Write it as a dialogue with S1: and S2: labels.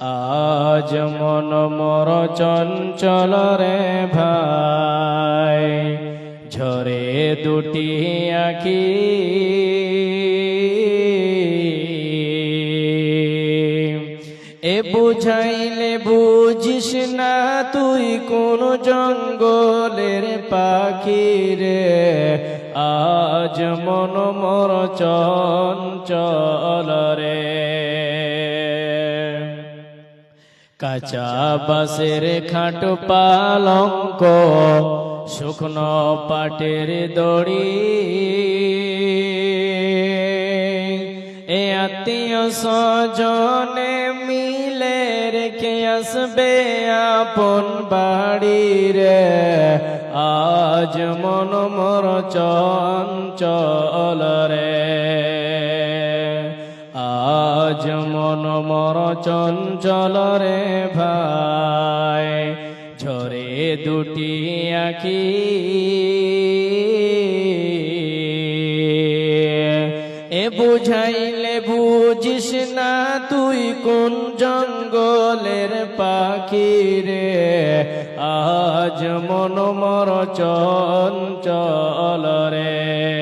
S1: আজ মন মর চঞ্চল রে ভাই, ঝরে দুটি আঁখি এ বুঝাইলে বুঝিস না তুই কোন জঙ্গলের পাখি রে। আজ মন মর চঞ্চল রে। কাঁচা বাঁশের খাট পালঙ্ক, শুকনো পাটের দড়ি, এ আত্মীয় স্বজনে মিলে রেখে আসবে আপন বাড়ি রে। আজ মন মর চঞ্চল রে। আজ মন মর চঞ্চল রে ভাই, ঝরে দুটি আঁখি এ বুঝাইলে বুঝিস না তুই কোন জঙ্গলের পাখি রে। আজ মন মর চঞ্চল রে।